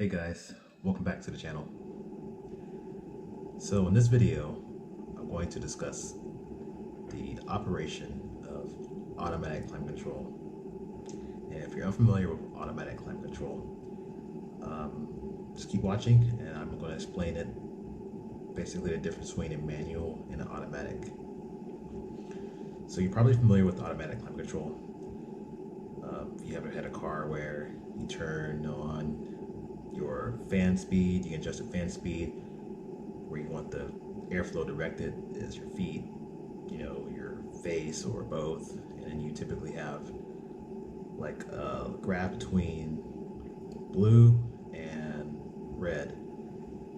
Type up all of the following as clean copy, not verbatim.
Hey guys, welcome back to the channel. So in this video, I'm going to discuss the operation of automatic climate control. And if you're unfamiliar with automatic climate control, just keep watching and I'm going to explain it, basically the difference between a manual and an automatic. So you're probably familiar with automatic climate control. If you ever had a car where you turn on your fan speed, you can adjust the fan speed, where you want the airflow directed is your feet, your face, or both. And then you typically have like a graph between blue and red.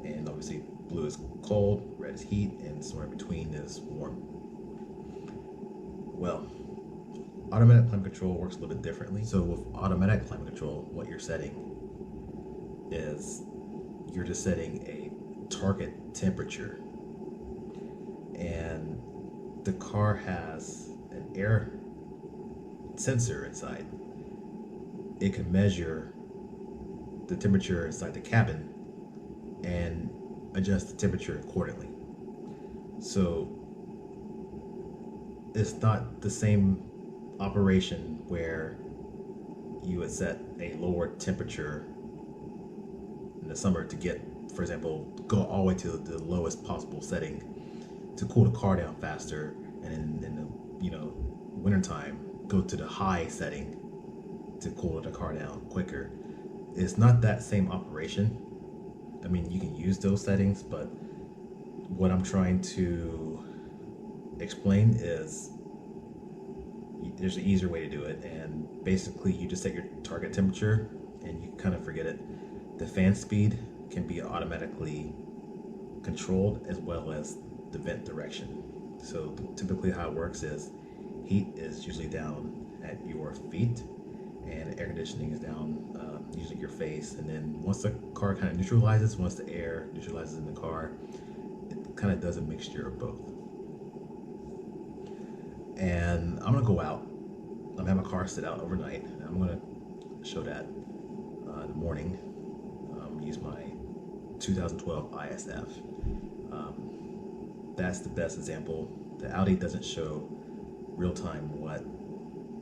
And obviously blue is cold, red is heat, and somewhere in between is warm. Well, automatic climate control works a little bit differently. So with automatic climate control, what you're setting is you're just setting a target temperature, and the car has an air sensor inside. It can measure the temperature inside the cabin and adjust the temperature accordingly. So it's not the same operation where you would set a lower temperature in the summer to get, for example, go all the way to the lowest possible setting to cool the car down faster, and in the wintertime go to the high setting to cool the car down quicker. It's not that same operation. I mean, you can use those settings, but what I'm trying to explain is there's an easier way to do it, and basically you just set your target temperature and you kind of forget it. The fan speed can be automatically controlled, as well as the vent direction. So typically how it works is heat is usually down at your feet and air conditioning is down usually your face. And then once the car kind of neutralizes, once the air neutralizes in the car, it kind of does a mixture of both. And I'm gonna go out. I'm gonna have my car sit out overnight, and I'm gonna show that in the morning. Use my 2012 ISF. That's the best example. The Audi doesn't show real time what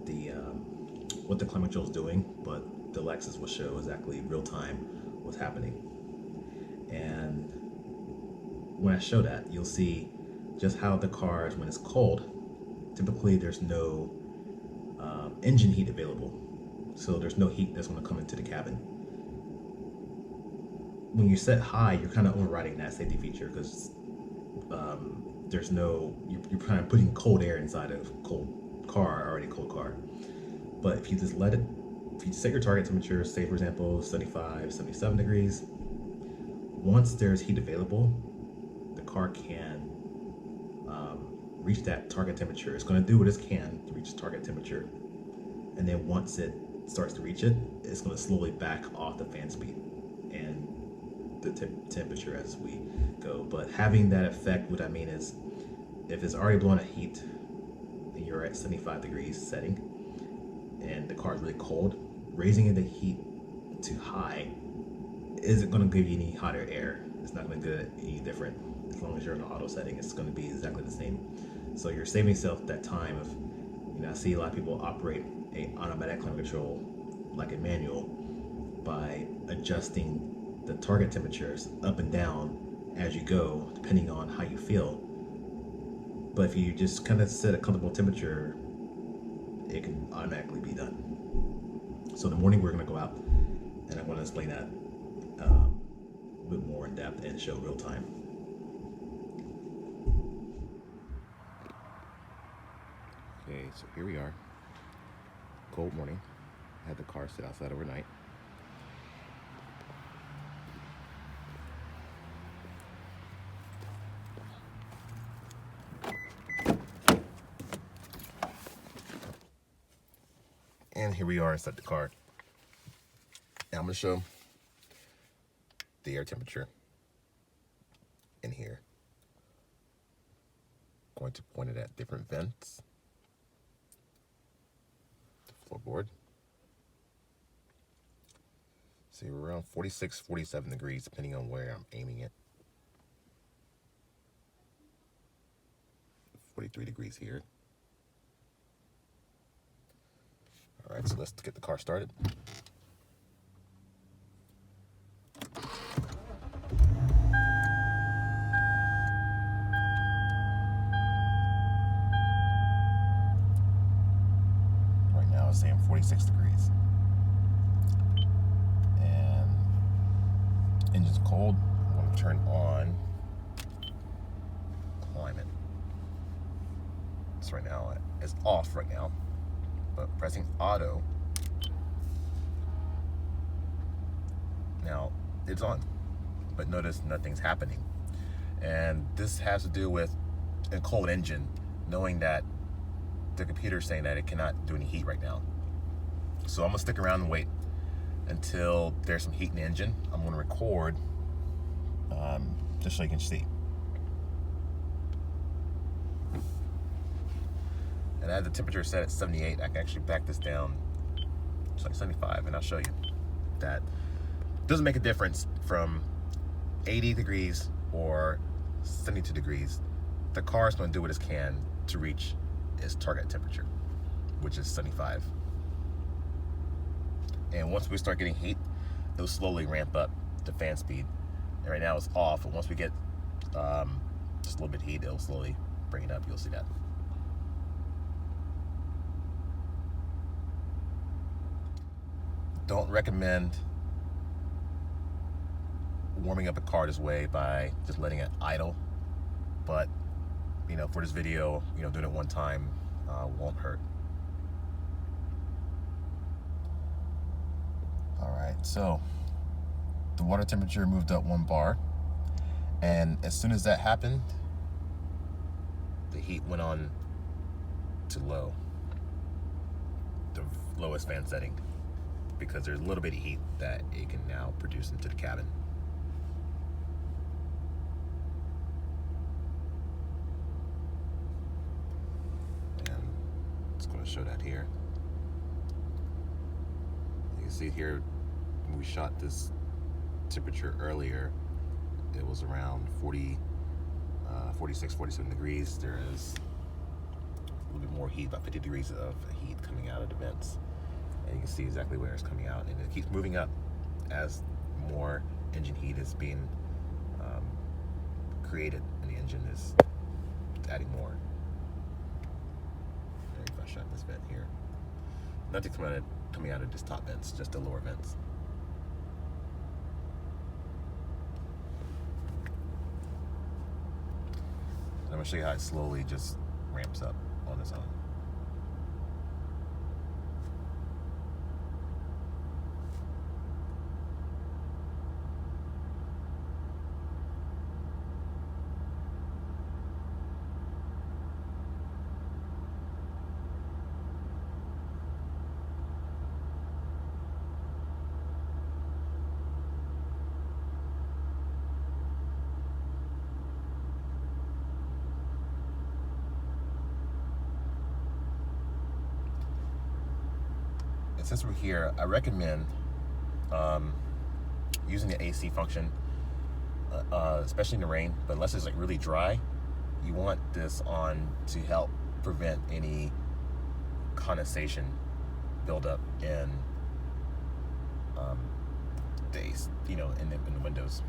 the climate control is doing, but the Lexus will show exactly real time what's happening. And when I show that, you'll see just how the car, when it's cold, typically there's no engine heat available, so there's no heat that's going to come into the cabin. When you set high, you're kind of overriding that safety feature, because there's no, you're kind of putting cold air inside of cold car, already cold car. But if you just let it, if you set your target temperature, say for example 75, 77 degrees, once there's heat available, the car can reach that target temperature. It's going to do what it can to reach target temperature, and then once it starts to reach it, it's going to slowly back off the fan speed and the temperature as we go. But having that effect, what I mean is, if it's already blowing a heat and you're at 75 degrees setting and the car is really cold, raising the heat to high isn't going to give you any hotter air. It's not going to do it any different. As long as you're in the auto setting, it's going to be exactly the same. So you're saving yourself that time of, I see a lot of people operate a automatic climate control like a manual by adjusting the target temperatures up and down as you go, depending on how you feel. But if you just kind of set a comfortable temperature, it can automatically be done. So in the morning we're going to go out and I'm going to explain that a bit more in depth and show real time. Okay, so here we are. Cold morning. I had the car sit outside overnight. And here we are inside the car. Now I'm going to show the air temperature in here. Going to point it at different vents, the floorboard. See, we're around 46, 47 degrees, depending on where I'm aiming it. 43 degrees here. All right, so let's get the car started. Right now it's saying 46 degrees. And engine's cold. I'm going to turn on climate. So right now it's off right now, but pressing auto. Now it's on, but notice nothing's happening. And this has to do with a cold engine, knowing that the computer's saying that it cannot do any heat right now. So I'm gonna stick around and wait until there's some heat in the engine. I'm gonna record just so you can see. And I have the temperature set at 78. I can actually back this down to like 75, and I'll show you that it doesn't make a difference from 80 degrees or 72 degrees. The car is going to do what it can to reach its target temperature, which is 75. And once we start getting heat, it'll slowly ramp up the fan speed. And right now it's off, but once we get just a little bit of heat, it'll slowly bring it up. You'll see that. Don't recommend warming up a car this way by just letting it idle, but for this video, doing it one time won't hurt. All right, so the water temperature moved up 1 bar, and as soon as that happened, the heat went on to low, the lowest fan setting, because there's a little bit of heat that it can now produce into the cabin. And it's going to show that here. You can see here, when we shot this temperature earlier, it was around 46, 47 degrees. There is a little bit more heat, about 50 degrees of heat coming out of the vents. And you can see exactly where it's coming out, and it keeps moving up as more engine heat is being created, and the engine is adding more. And if I shut this vent here, nothing's coming out of this top vents, just the lower vents. And I'm going to show you how it slowly just ramps up on its own. Since we're here, I recommend using the AC function, especially in the rain, but unless it's like really dry, you want this on to help prevent any condensation buildup in in the windows.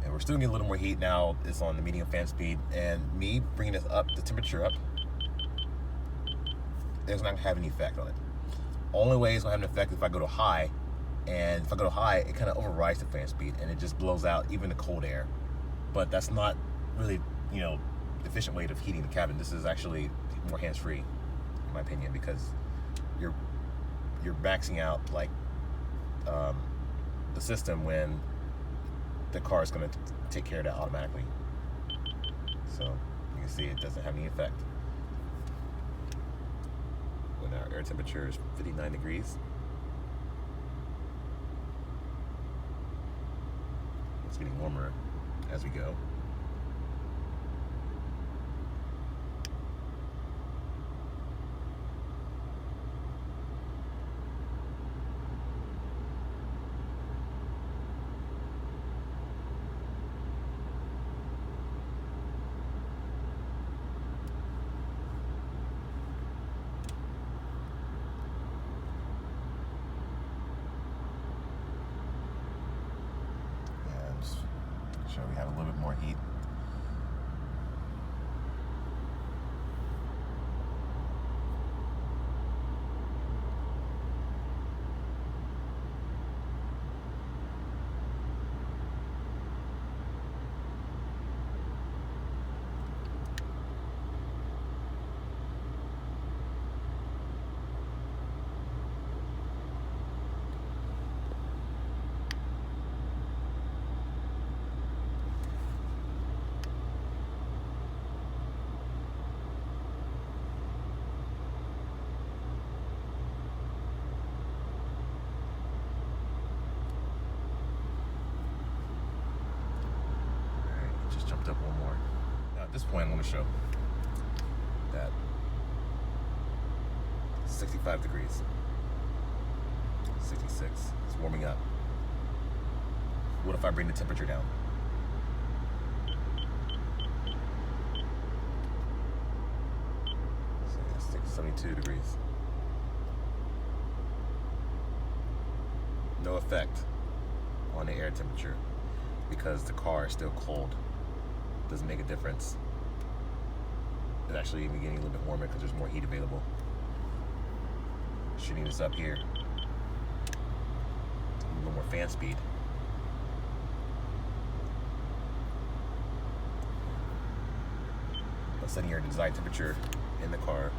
And we're still getting a little more heat now. It's on the medium fan speed, and me bringing this up, the temperature up, it's not gonna have any effect on it. Only way it's gonna have an effect if I go to high, and if I go to high, it kind of overrides the fan speed and it just blows out even the cold air. But that's not really, the efficient way of heating the cabin. This is actually more hands-free, in my opinion, because you're maxing out like the system when the car is gonna take care of that automatically. So you can see it doesn't have any effect. When our air temperature is 59 degrees. It's getting warmer as we go. Show we have a little bit more heat. Just jumped up one more. Now at this point, I'm going to show that 65 degrees, 66. It's warming up. What if I bring the temperature down? So that's 72 degrees. No effect on the air temperature because the car is still cold. Doesn't make a difference. It's actually even getting a little bit warmer because there's more heat available. Shooting this up here. A little more fan speed. But setting your desired temperature in the car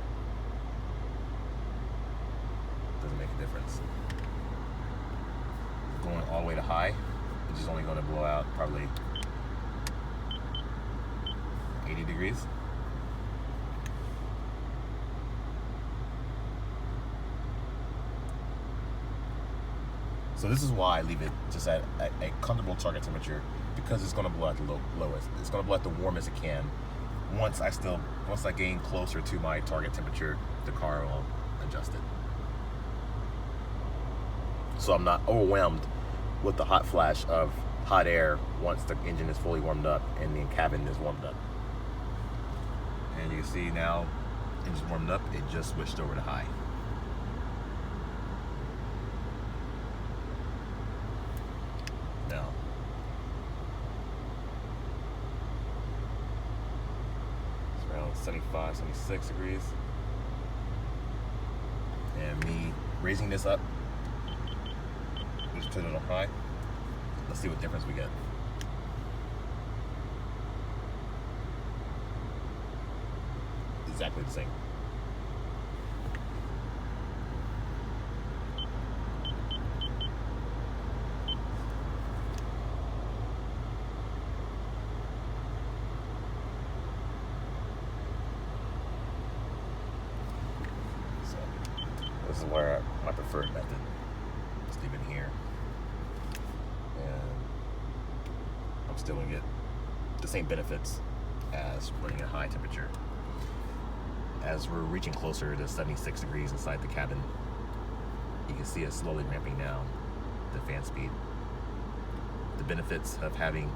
doesn't make a difference. Going all the way to high, it's just only going to blow out probably 80 degrees. So this is why I leave it just at a comfortable target temperature, because it's going to blow at the lowest. It's going to blow at the warmest it can. Once I gain closer to my target temperature, the car will adjust it. So I'm not overwhelmed with the hot flash of hot air once the engine is fully warmed up and the cabin is warmed up. And you can see now, engine's warmed up, it just switched over to high. Now, it's around 75, 76 degrees. And me raising this up, just put it on high. Let's see what difference we get. Exactly the same. So this is where my preferred method. Just leave it here, and I'm still gonna get the same benefits as running at high temperature. As we're reaching closer to 76 degrees inside the cabin, you can see it slowly ramping down the fan speed. The benefits of having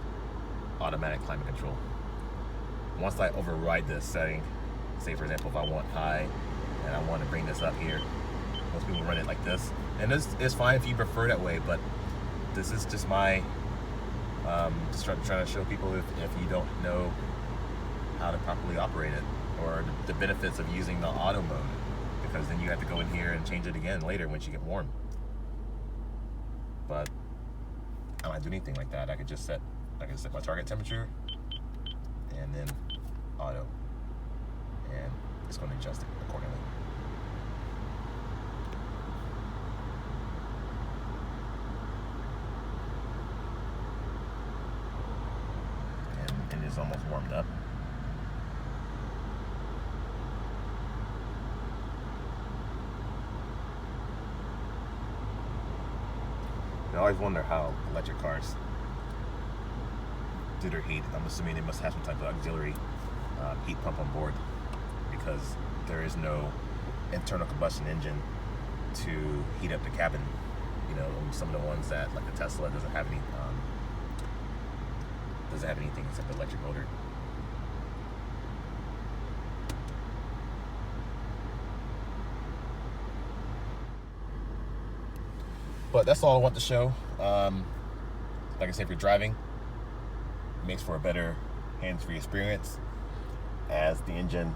automatic climate control. Once I override this setting, say for example if I want high and I want to bring this up here, most people run it like this, and this is fine if you prefer that way, but this is just my just trying to show people if you don't know how to properly operate it, or the benefits of using the auto mode, because then you have to go in here and change it again later once you get warm. But I don't have to do anything like that. I can set my target temperature and then auto, and it's going to adjust it accordingly. And it's almost warmed up. I always wonder how electric cars do their heat. I'm assuming they must have some type of auxiliary heat pump on board, because there is no internal combustion engine to heat up the cabin. You know, some of the ones that, like the Tesla, doesn't have anything except the electric motor. But that's all I want to show. Like I said, if you're driving, makes for a better hands-free experience. As the engine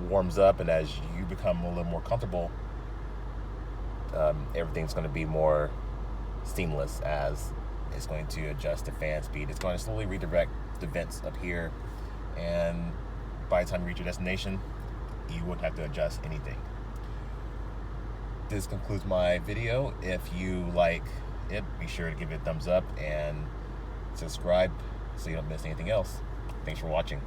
warms up and as you become a little more comfortable, everything's going to be more seamless, as it's going to adjust the fan speed. It's going to slowly redirect the vents up here, and by the time you reach your destination, you won't have to adjust anything. This concludes my video. If you like it, be sure to give it a thumbs up and subscribe so you don't miss anything else. Thanks for watching.